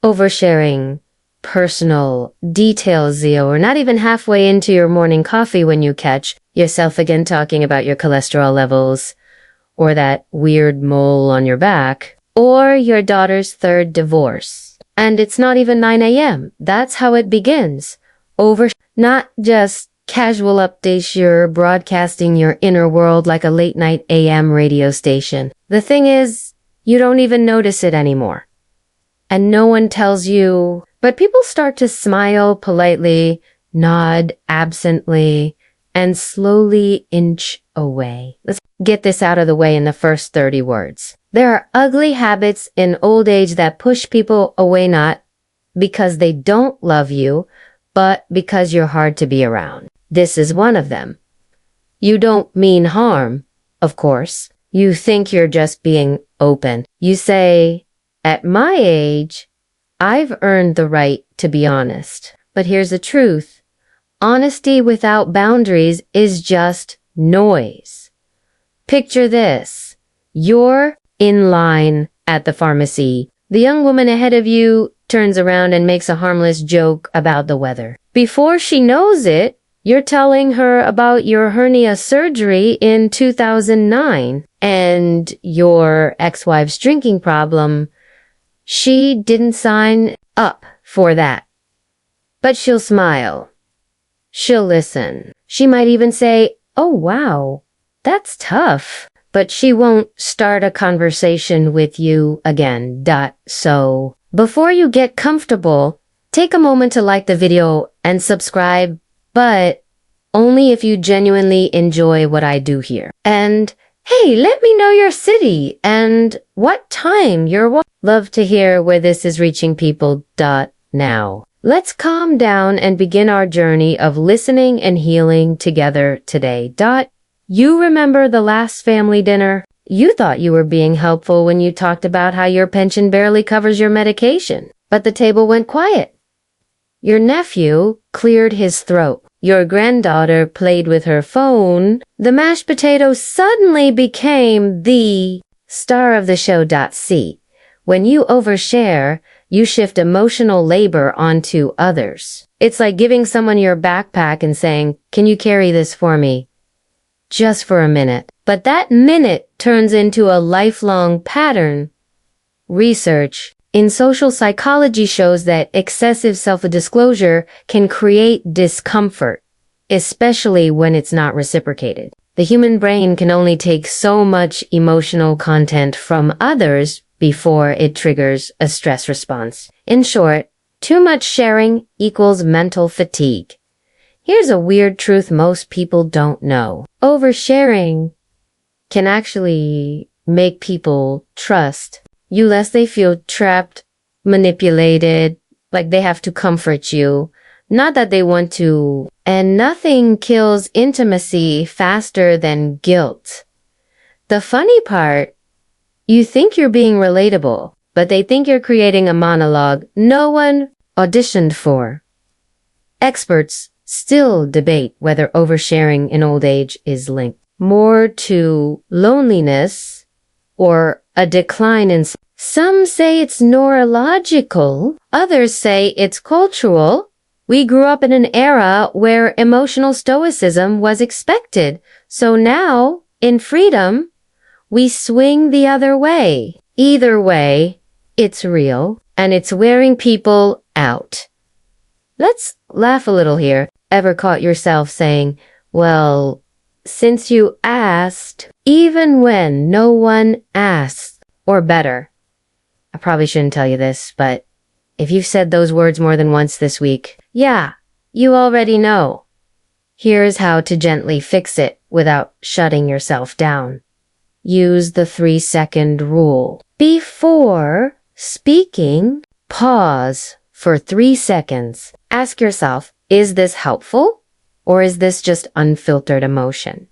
Oversharing personal details, or not even halfway into your morning coffee when you catch yourself again talking about your cholesterol levels, or that weird mole on your back, or your daughter's third divorce. And it's not even 9 a.m. That's how it begins. Not just casual updates, you're broadcasting your inner world like a late night AM radio station. The thing is, you don't even notice it anymore. And no one tells you, but people start to smile politely, nod absently, and slowly inch away. Let's get this out of the way in the first 30 words. There are ugly habits in old age that push people away, not because they don't love you, but because you're hard to be around. This is one of them. You don't mean harm, of course. You think you're just being open. You say, at my age, I've earned the right to be honest. But here's the truth. Honesty without boundaries is just noise. Picture this. You're in line at the pharmacy. The young woman ahead of you turns around and makes a harmless joke about the weather. Before she knows it, you're telling her about your hernia surgery in 2009 and your ex-wife's drinking problem. She didn't sign up for that. But she'll smile. She'll listen. She might even say, "Oh wow, that's tough." But she won't start a conversation with you again. So, before you get comfortable, take a moment to like the video and subscribe, but only if you genuinely enjoy what I do here. And hey, let me know your city and what time you're Love to hear where this is reaching people. Now, let's calm down and begin our journey of listening and healing together today. You remember the last family dinner? You thought you were being helpful when you talked about how your pension barely covers your medication, but the table went quiet. Your nephew cleared his throat. Your granddaughter played with her phone. The mashed potato suddenly became the star of the show. See, when you overshare, you shift emotional labor onto others. It's like giving someone your backpack and saying, "Can you carry this for me?" Just for a minute. But that minute turns into a lifelong pattern. Research in social psychology shows that excessive self-disclosure can create discomfort, especially when it's not reciprocated. The human brain can only take so much emotional content from others before it triggers a stress response. In short, too much sharing equals mental fatigue. Here's a weird truth most people don't know. Oversharing can actually make people trust you less. They feel trapped, manipulated, like they have to comfort you. Not that they want to. And nothing kills intimacy faster than guilt. The funny part, you think you're being relatable, but they think you're creating a monologue no one auditioned for. Experts still debate whether oversharing in old age is linked more to loneliness or a decline in. Some say it's neurological, others say it's cultural. We grew up in an era where emotional stoicism was expected, so now, in freedom, we swing the other way. Either way, it's real, and it's wearing people out. Let's laugh a little here. Ever caught yourself saying, "Well, since you asked," even when no one asked? Or better, I probably shouldn't tell you this, but if you've said those words more than once this week, yeah, you already know. Here's how to gently fix it without shutting yourself down. Use the 3-second rule. Before speaking, pause for 3 seconds. Ask yourself, is this helpful? Or is this just unfiltered emotion?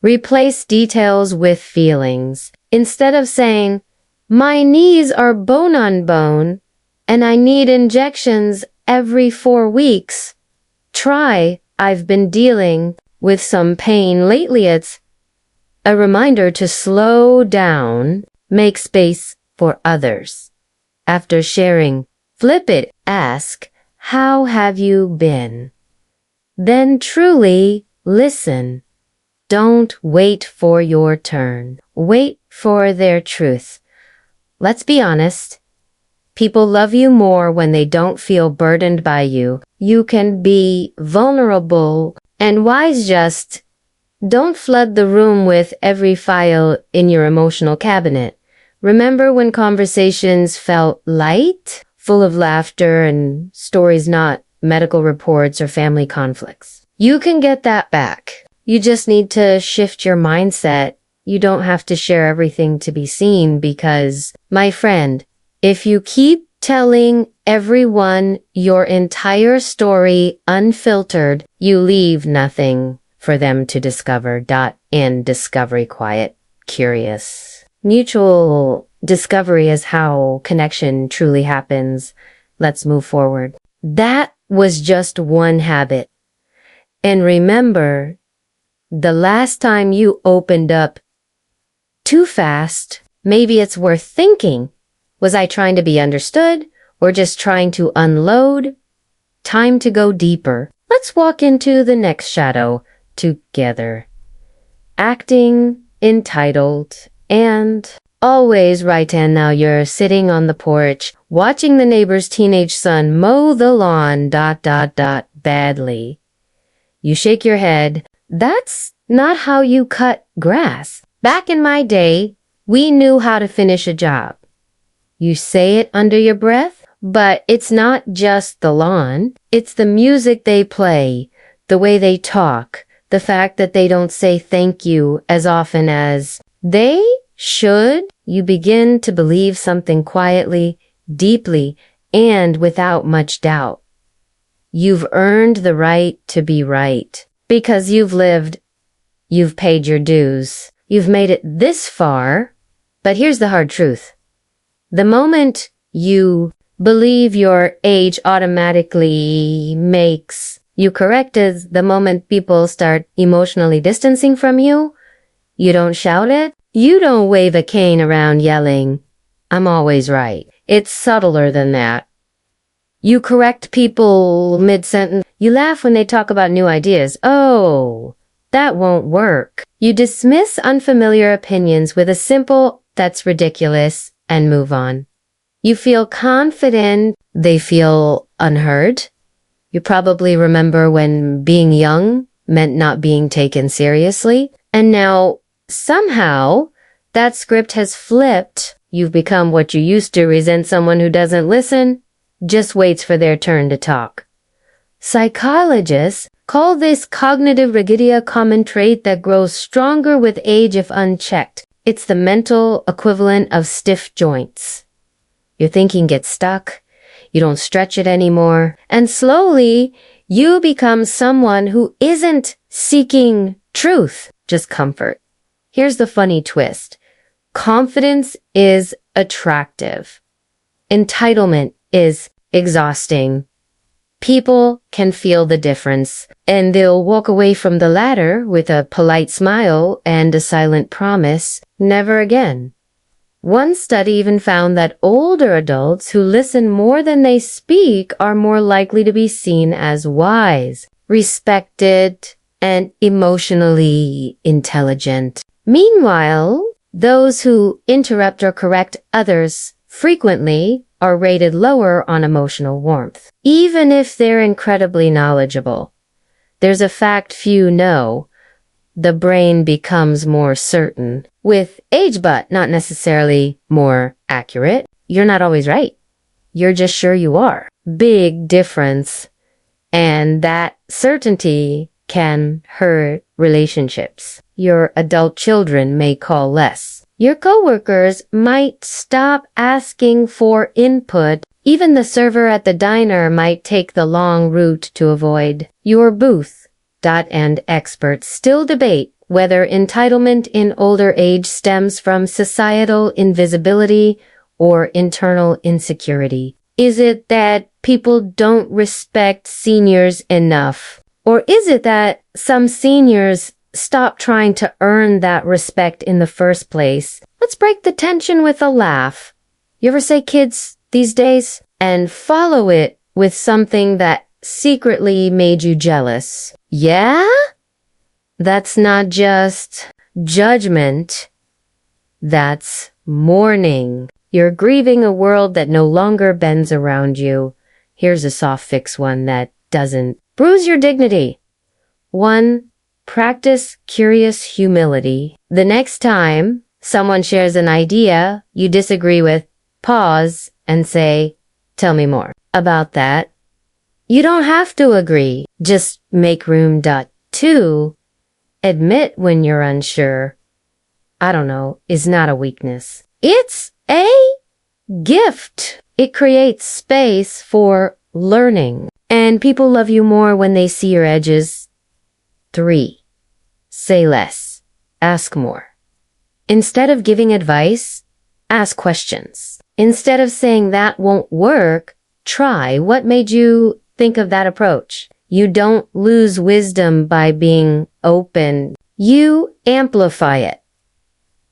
Replace details with feelings. Instead of saying, "My knees are bone on bone, and I need injections every 4 weeks," try, "I've been dealing with some pain lately." It's a reminder to slow down, make space for others. After sharing, Flip it. Ask, how have you been? Then truly listen. Don't wait for your turn. Wait for their truth. Let's be honest. People love you more when they don't feel burdened by you. You can be vulnerable and wise. Just don't flood the room with every file in your emotional cabinet. Remember when conversations felt light, full of laughter and stories, not medical reports or family conflicts? You can get that back. You just need to shift your mindset. You don't have to share everything to be seen because, my friend, if you keep telling everyone your entire story unfiltered, you leave nothing for them to discover. And discovery quiet, curious. Mutual discovery is how connection truly happens. Let's move forward. That was just one habit. And remember, the last time you opened up too fast, maybe it's worth thinking. Was I trying to be understood or just trying to unload? Time to go deeper. Let's walk into the next shadow together. Acting entitled and always right. And now you're sitting on the porch, watching the neighbor's teenage son mow the lawn, badly. You shake your head. That's not how you cut grass. Back in my day, we knew how to finish a job. You say it under your breath, but it's not just the lawn. It's the music they play, the way they talk, the fact that they don't say thank you as often as they should. You begin to believe something quietly, deeply, and without much doubt. You've earned the right to be right because you've lived, you've paid your dues, you've made it this far. But here's the hard truth. The moment you believe your age automatically makes you correct is the moment people start emotionally distancing from you. You don't shout it. You don't wave a cane around yelling, I'm always right. It's subtler than that. You correct people mid-sentence. You laugh when they talk about new ideas. Oh, that won't work. You dismiss unfamiliar opinions with a simple, that's ridiculous, and move on. You feel confident. They feel unheard. You probably remember when being young meant not being taken seriously. And now, somehow, that script has flipped. You've become what you used to resent someone who doesn't listen, just waits for their turn to talk. Psychologists call this cognitive rigidity, a common trait that grows stronger with age if unchecked. It's the mental equivalent of stiff joints. Your thinking gets stuck. You don't stretch it anymore. And slowly, you become someone who isn't seeking truth, just comfort. Here's the funny twist. Confidence is attractive. Entitlement is exhausting. People can feel the difference, and they'll walk away from the latter with a polite smile and a silent promise, never again. One study even found that older adults who listen more than they speak are more likely to be seen as wise, respected, and emotionally intelligent. Meanwhile, those who interrupt or correct others frequently are rated lower on emotional warmth, even if they're incredibly knowledgeable. There's a fact few know. The brain becomes more certain with age, but not necessarily more accurate. You're not always right. You're just sure you are. Big difference. And that certainty can hurt relationships. Your adult children may call less. Your coworkers might stop asking for input. Even the server at the diner might take the long route to avoid your booth. And experts still debate whether entitlement in older age stems from societal invisibility or internal insecurity. Is it that people don't respect seniors enough? Or is it that some seniors stop trying to earn that respect in the first place? Let's break the tension with a laugh. You ever say kids these days? and follow it with something that secretly made you jealous. Yeah? That's not just judgment. That's mourning. You're grieving a world that no longer bends around you. Here's a soft fix one that doesn't bruise your dignity. 1. Practice curious humility. The next time someone shares an idea you disagree with, pause and say, "Tell me more about that." You don't have to agree. Just make room. 2. Admit when you're unsure. I don't know, is not a weakness. It's a gift. It creates space for learning. And people love you more when they see your edges. 3. Say less. Ask more. Instead of giving advice, ask questions. Instead of saying that won't work, try what made you think of that approach. You don't lose wisdom by being open. You amplify it.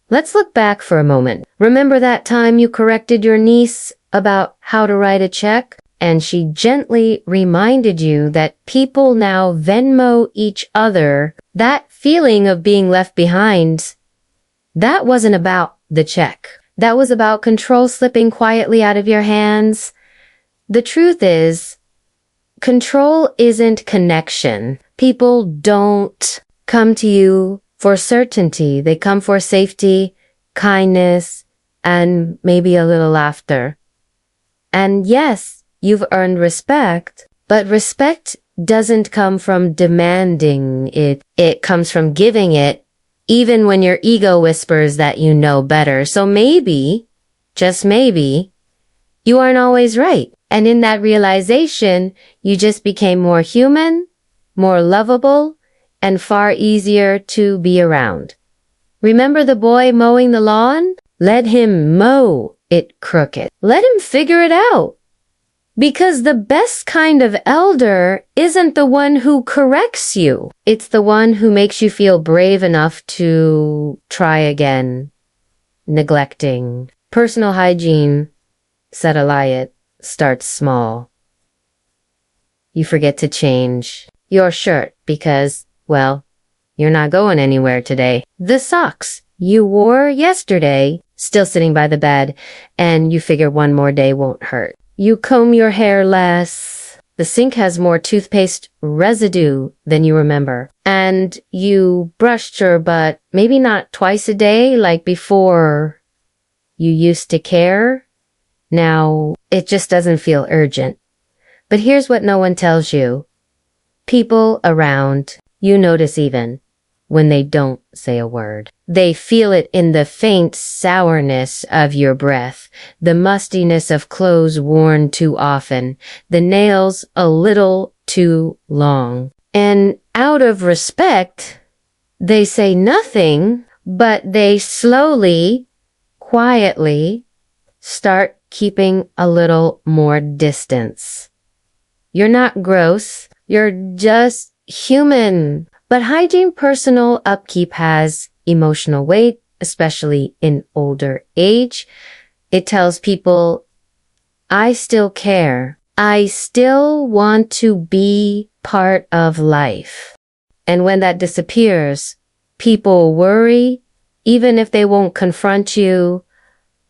Let's look back for a moment. Remember that time you corrected your niece about how to write a check? And she gently reminded you that people now Venmo each other. That feeling of being left behind, that wasn't about the check. That was about control slipping quietly out of your hands. The truth is, control isn't connection. People don't come to you for certainty. They come for safety, kindness, and maybe a little laughter. And yes, you've earned respect, but respect doesn't come from demanding it. It comes from giving it, even when your ego whispers that you know better. So maybe, just maybe, you aren't always right. And in that realization, you just became more human, more lovable, and far easier to be around. Remember the boy mowing the lawn? Let him mow it crooked. Let him figure it out. Because the best kind of elder isn't the one who corrects you. It's the one who makes you feel brave enough to try again. Neglecting. Personal hygiene, said Eliot, starts small. You forget to change your shirt because, well, you're not going anywhere today. The socks you wore yesterday, still sitting by the bed, and you figure one more day won't hurt. You comb your hair less. The sink has more toothpaste residue than you remember. And you brushed your butt maybe not twice a day like before you used to care. Now, it just doesn't feel urgent. But here's what no one tells you. People around, you notice even when they don't say a word. They feel it in the faint sourness of your breath, the mustiness of clothes worn too often, the nails a little too long. And out of respect, they say nothing, but they slowly, quietly start keeping a little more distance. You're not gross, you're just human. But hygiene personal upkeep has emotional weight, especially in older age. It tells people, I still care. I still want to be part of life. And when that disappears, people worry, even if they won't confront you.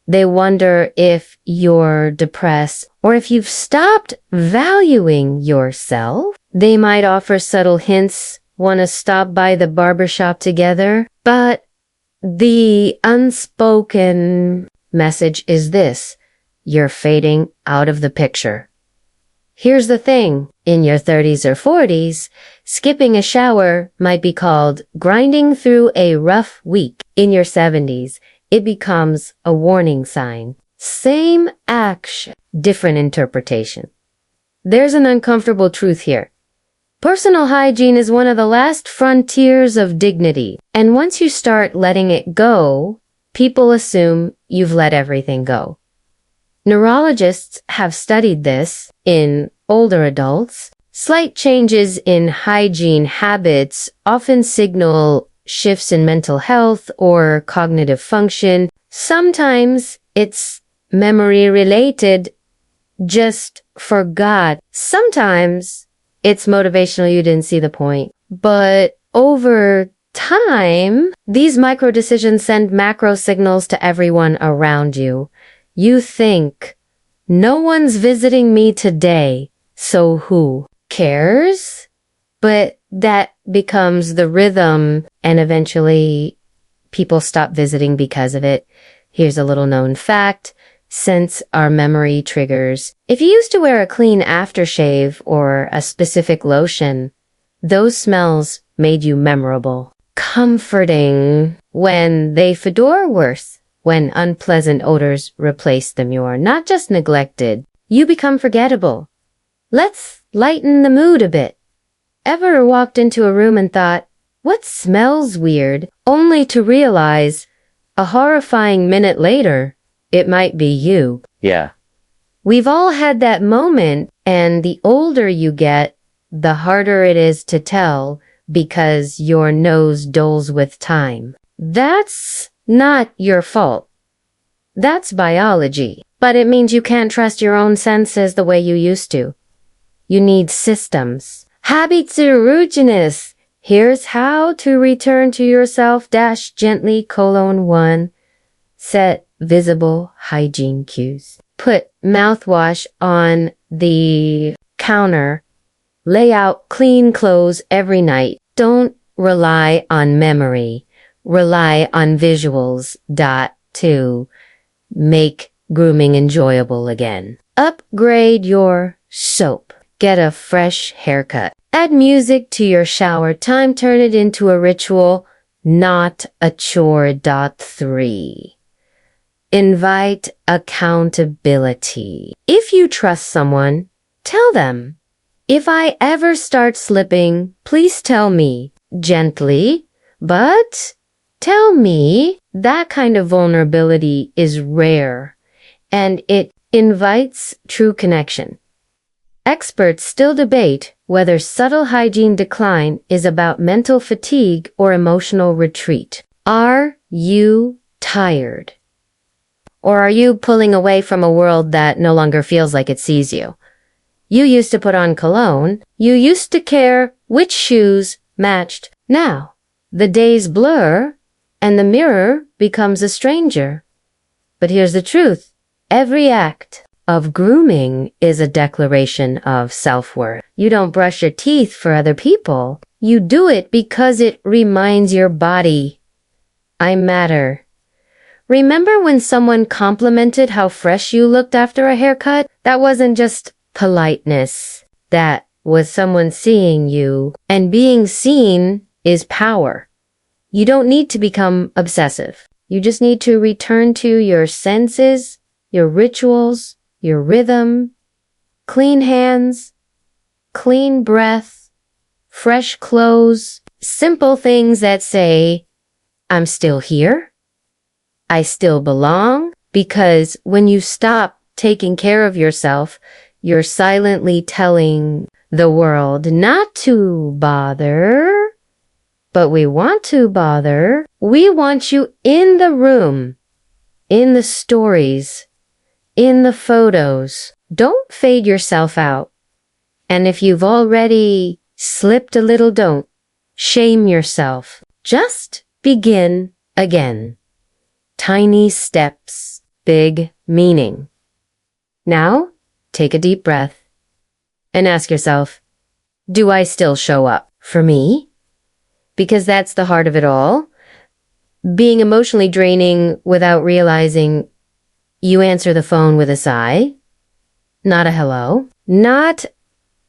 They wonder if you're depressed or if you've stopped valuing yourself. They might offer subtle hints. Want to stop by the barbershop together? But the unspoken message is this: you're fading out of the picture. Here's the thing. In your 30s or 40s, skipping a shower might be called grinding through a rough week. In your 70s, it becomes a warning sign. Same action, different interpretation. There's an uncomfortable truth here. Personal hygiene is one of the last frontiers of dignity. And once you start letting it go, people assume you've let everything go. Neurologists have studied this in older adults. Slight changes in hygiene habits often signal shifts in mental health or cognitive function. Sometimes it's memory related, just forgot. Sometimes it's motivational, you didn't see the point. But over time, these micro decisions send macro signals to everyone around you. You think, no one's visiting me today, so who cares? But that becomes the rhythm, and eventually people stop visiting because of it. Here's a little known fact. Since our memory triggers, if you used to wear a clean aftershave or a specific lotion, those smells made you memorable, comforting. When they fade or worse, when unpleasant odors replace them, you're not just neglected, you become forgettable. Let's lighten the mood a bit. Ever walked into a room and thought, what smells weird, only to realize, a horrifying minute later, it might be you. Yeah. We've all had that moment, and the older you get, the harder it is to tell because your nose dulls with time. That's not your fault. That's biology. But it means you can't trust your own senses the way you used to. You need systems. Habituariness. Here's how to return to yourself -gently: 1. Set visible hygiene cues. Put mouthwash on the counter. Lay out clean clothes every night. Don't rely on memory. Rely on visuals. 2. Make grooming enjoyable again. Upgrade your soap. Get a fresh haircut. Add music to your shower time. Turn it into a ritual, not a chore. 3. Invite accountability. If you trust someone, tell them. If I ever start slipping, please tell me. Gently, but tell me. That kind of vulnerability is rare, and it invites true connection. Experts still debate whether subtle hygiene decline is about mental fatigue or emotional retreat. Are you tired? Or are you pulling away from a world that no longer feels like it sees you? You used to put on cologne. You used to care which shoes matched. Now, the days blur and the mirror becomes a stranger. But here's the truth. Every act of grooming is a declaration of self-worth. You don't brush your teeth for other people. You do it because it reminds your body, I matter. Remember when someone complimented how fresh you looked after a haircut? That wasn't just politeness. That was someone seeing you. And being seen is power. You don't need to become obsessive. You just need to return to your senses, your rituals, your rhythm, clean hands, clean breath, fresh clothes, simple things that say, I'm still here. I still belong, because when you stop taking care of yourself, you're silently telling the world not to bother, but we want to bother. We want you in the room, in the stories, in the photos. Don't fade yourself out. And if you've already slipped a little, don't shame yourself. Just begin again. Tiny steps, big meaning. Now, take a deep breath and ask yourself, do I still show up for me? Because that's the heart of it all. Being emotionally draining without realizing you answer the phone with a sigh, not a hello, not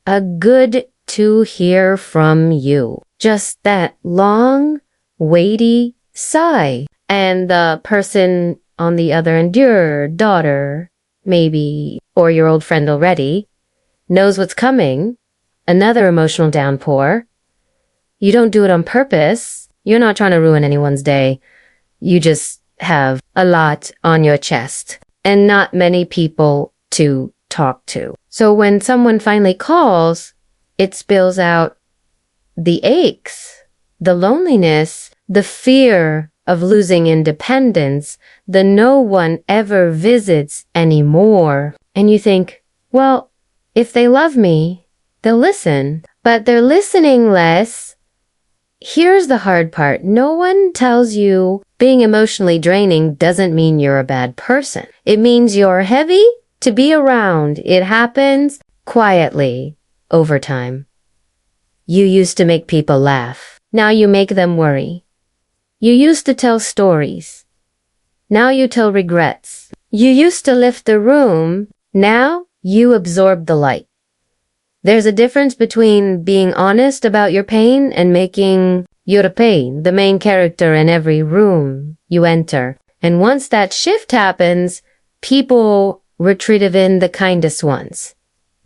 a good to hear from you. Just that long, weighty sigh. And the person on the other end, your daughter, maybe, or your old friend already, knows what's coming. Another emotional downpour. You don't do it on purpose. You're not trying to ruin anyone's day. You just have a lot on your chest and not many people to talk to. So when someone finally calls, it spills out the aches, the loneliness, the fear of losing independence, the no one ever visits anymore. And you think, Well, if they love me, they'll listen, but they're listening less. Here's the hard part. No one tells you being emotionally draining doesn't mean you're a bad person. It means you're heavy to be around. It happens quietly over time. You used to make people laugh. Now you make them worry. You used to tell stories. Now you tell regrets. You used to lift the room. Now you absorb the light. There's a difference between being honest about your pain and making your pain the main character in every room you enter. And once that shift happens, people retreat in the kindest ones,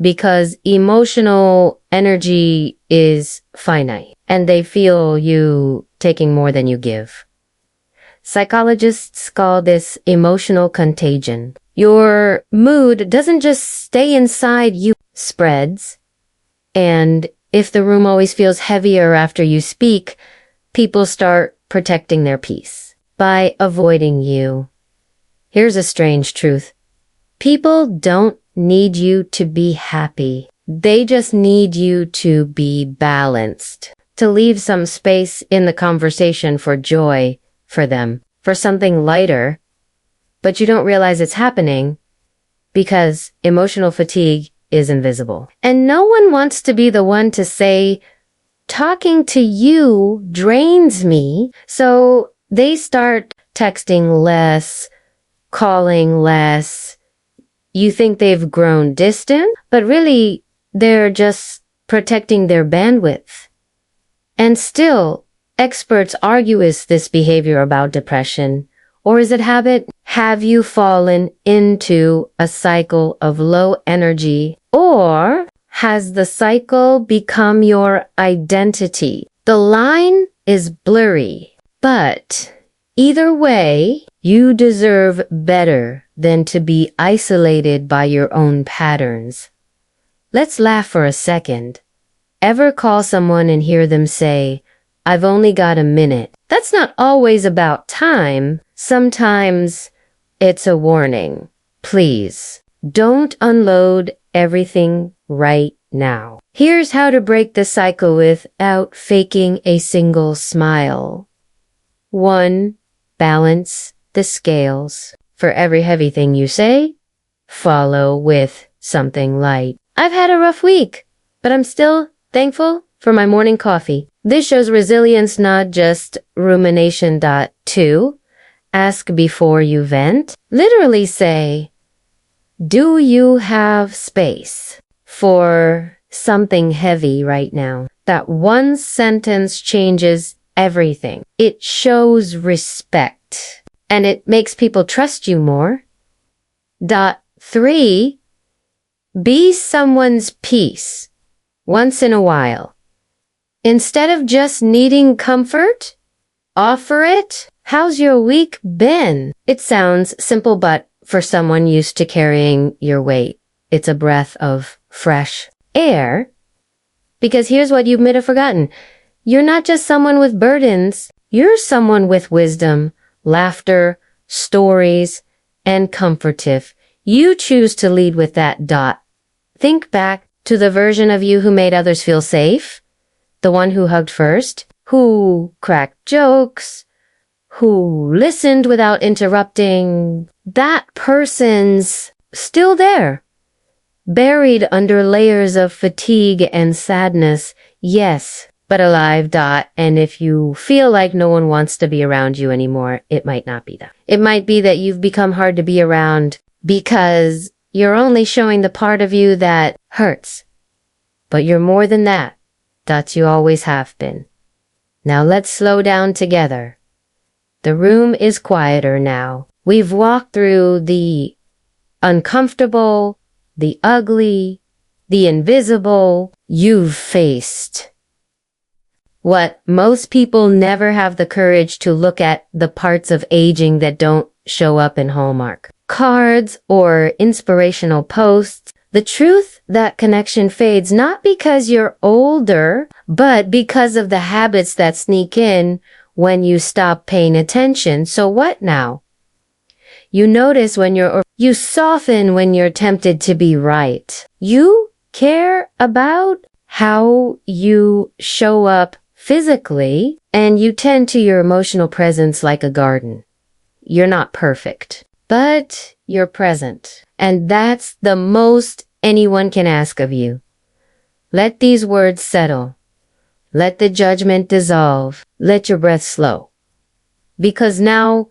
because emotional energy is finite and they feel you taking more than you give. Psychologists call this emotional contagion. Your mood doesn't just stay inside you, spreads. And if the room always feels heavier after you speak, people start protecting their peace by avoiding you. Here's a strange truth. People don't need you to be happy. They just need you to be balanced, to leave some space in the conversation for joy for them, for something lighter. But you don't realize it's happening because emotional fatigue is invisible. And no one wants to be the one to say, talking to you drains me. So they start texting less, calling less. You think they've grown distant, but really they're just protecting their bandwidth. And still, experts argue, is this behavior about depression? Or is it habit? Have you fallen into a cycle of low energy? Or has the cycle become your identity? The line is blurry, but either way, you deserve better than to be isolated by your own patterns. Let's laugh for a second. Ever call someone and hear them say, "I've only got a minute"? That's not always about time. Sometimes it's a warning. Please, don't unload everything right now. Here's how to break the cycle without faking a single smile. 1. Balance the scales. For every heavy thing you say, follow with something light. I've had a rough week, but I'm still thankful for my morning coffee. This shows resilience, not just rumination. 2. Ask before you vent. Literally say, do you have space for something heavy right now? That one sentence changes everything. It shows respect and it makes people trust you more. 3. Be someone's peace once in a while. Instead of just needing comfort, offer it. How's your week been? It sounds simple, but for someone used to carrying your weight, it's a breath of fresh air. Because here's what you might have forgotten. You're not just someone with burdens. You're someone with wisdom, laughter, stories, and comfort. If you choose to lead with that. Think back to the version of you who made others feel safe, the one who hugged first, who cracked jokes, who listened without interrupting. That person's still there, buried under layers of fatigue and sadness, yes, but alive. And if you feel like no one wants to be around you anymore, it might not be that. It might be that you've become hard to be around because you're only showing the part of you that hurts. But you're more than that. You always have been. Now let's slow down together. The room is quieter now. We've walked through the uncomfortable, the ugly, the invisible. You've faced what most people never have the courage to look at, the parts of aging that don't show up in Hallmark cards or inspirational posts. The truth that connection fades not because you're older, but because of the habits that sneak in when you stop paying attention. So what now? You notice when you soften when you're tempted to be right. You care about how you show up physically, and you tend to your emotional presence like a garden. You're not perfect, but you're present. And that's the most anyone can ask of you. Let these words settle. Let the judgment dissolve. Let your breath slow. Because now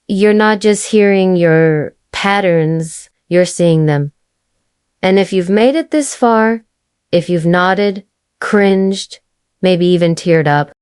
you're not just hearing your patterns, you're seeing them. And if you've made it this far, if you've nodded, cringed, maybe even teared up,